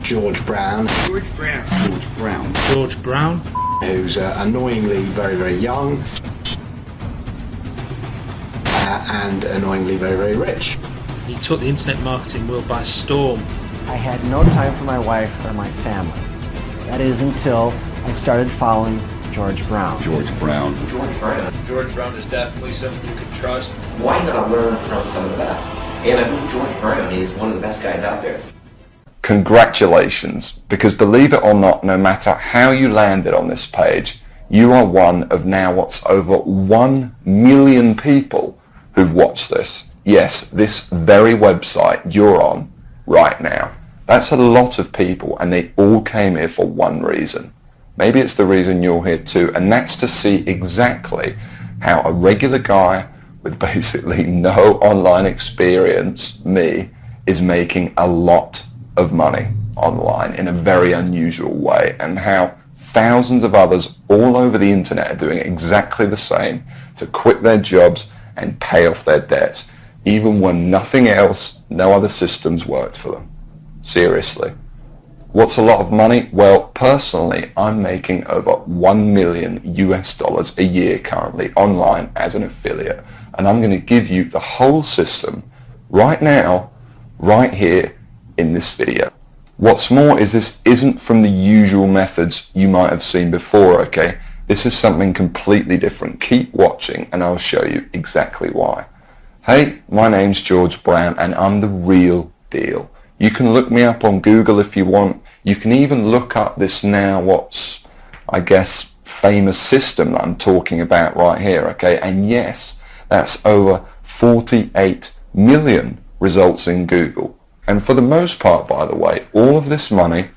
George Brown. George Brown. George Brown. George Brown. Who's annoyingly very, very young. And annoyingly very, very rich. He took the internet marketing world by storm. I had no time for my wife or my family. That is until I started following George Brown. George Brown. George Brown. George Brown is definitely someone you can trust. Why not learn from some of the best? And I believe George Brown is one of the best guys out there. Congratulations, because believe it or not, no matter how you landed on this page, you are one of now what's over 1 million people who've watched this. Yes, this very website you're on right now. That's a lot of people, and they all came here for one reason. Maybe it's the reason you're here too, and that's to see exactly how a regular guy with basically no online experience, me, is making a lot of money online in a very unusual way, and how thousands of others all over the internet are doing exactly the same to quit their jobs and pay off their debts, even when nothing else, no other systems worked for them. Seriously. What's a lot of money? Well, personally, I'm making over $1 million US a year currently online as an affiliate, and I'm going to give you the whole system right now, right here in this video. What's more is this isn't from the usual methods you might have seen before, okay? This is something completely different. Keep watching and I'll show you exactly why. Hey, my name's George Brown and I'm the real deal. You can look me up on Google if you want. You can even look up this now what's, I guess, famous system that I'm talking about right here, okay? And yes, that's over 48 million results in Google. And for the most part, by the way, all of this money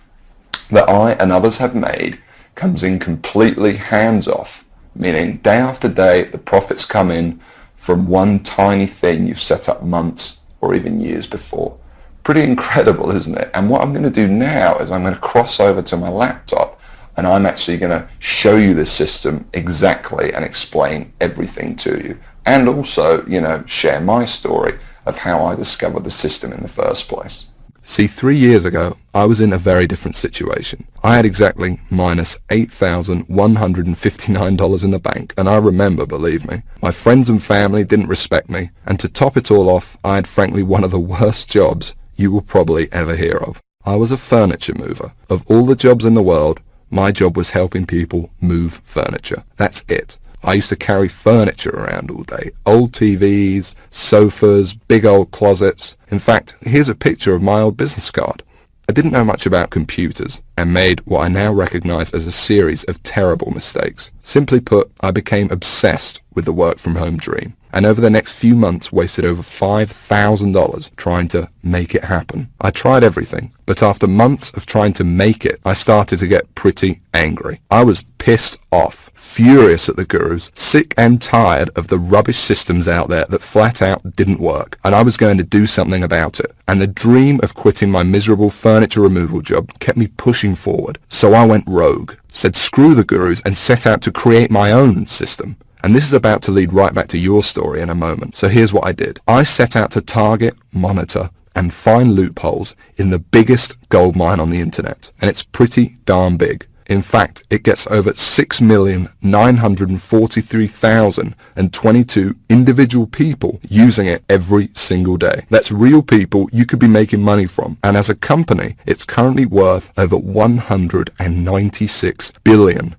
that I and others have made comes in completely hands-off, meaning day after day the profits come in from one tiny thing you've set up months or even years before. Pretty incredible, isn't it? And what I'm going to do now is I'm going to cross over to my laptop and I'm actually going to show you this system exactly and explain everything to you. And also, share my story of how I discovered the system in the first place. See, 3 years ago, I was in a very different situation. I had exactly minus $8,159 in the bank, and I remember, believe me, my friends and family didn't respect me, and to top it all off, I had frankly one of the worst jobs you will probably ever hear of. I was a furniture mover. Of all the jobs in the world, my job was helping people move furniture. That's it. I used to carry furniture around all day. Old TVs, sofas, big old closets. In fact, here's a picture of my old business card. I didn't know much about computers and made what I now recognize as a series of terrible mistakes. Simply put, I became obsessed with the work from home dream, and over the next few months wasted over $5,000 trying to make it happen. I tried everything, but after months of trying to make it, I started to get pretty angry. I was pissed off, furious at the gurus, sick and tired of the rubbish systems out there that flat out didn't work, and I was going to do something about it. And the dream of quitting my miserable furniture removal job kept me pushing forward. So I went rogue, said screw the gurus, and set out to create my own system. And this is about to lead right back to your story in a moment. So here's what I did. I set out to target, monitor, and find loopholes in the biggest gold mine on the internet. And it's pretty darn big. In fact, it gets over 6,943,022 individual people using it every single day. That's real people you could be making money from. And as a company, it's currently worth over $196 billion.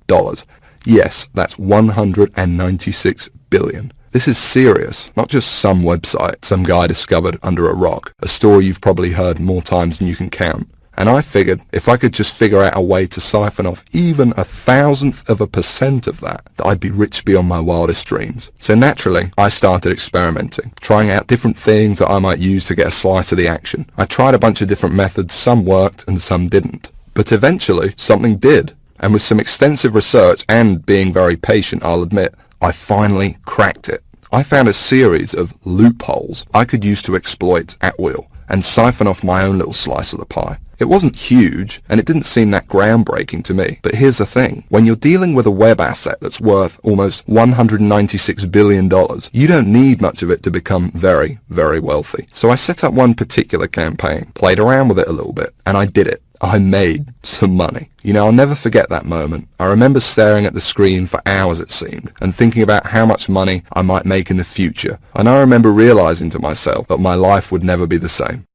Yes, that's $196 billion. This is serious, not just some website some guy discovered under a rock, a story you've probably heard more times than you can count. And I figured if I could just figure out a way to siphon off even 1,000% of that I'd be rich beyond my wildest dreams. So naturally, I started experimenting, trying out different things that I might use to get a slice of the action. I tried a bunch of different methods, some worked and some didn't. But eventually, something did. And with some extensive research and being very patient, I'll admit, I finally cracked it. I found a series of loopholes I could use to exploit at will and siphon off my own little slice of the pie. It wasn't huge, and it didn't seem that groundbreaking to me. But here's the thing. When you're dealing with a web asset that's worth almost $196 billion, you don't need much of it to become very, very wealthy. So I set up one particular campaign, played around with it a little bit, and I did it. I made some money. You know, I'll never forget that moment. I remember staring at the screen for hours, it seemed, and thinking about how much money I might make in the future. And I remember realizing to myself that my life would never be the same.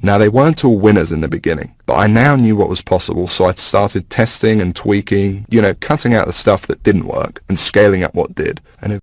Now, they weren't all winners in the beginning, but I now knew what was possible, so I started testing and tweaking, you know, cutting out the stuff that didn't work and scaling up what did. And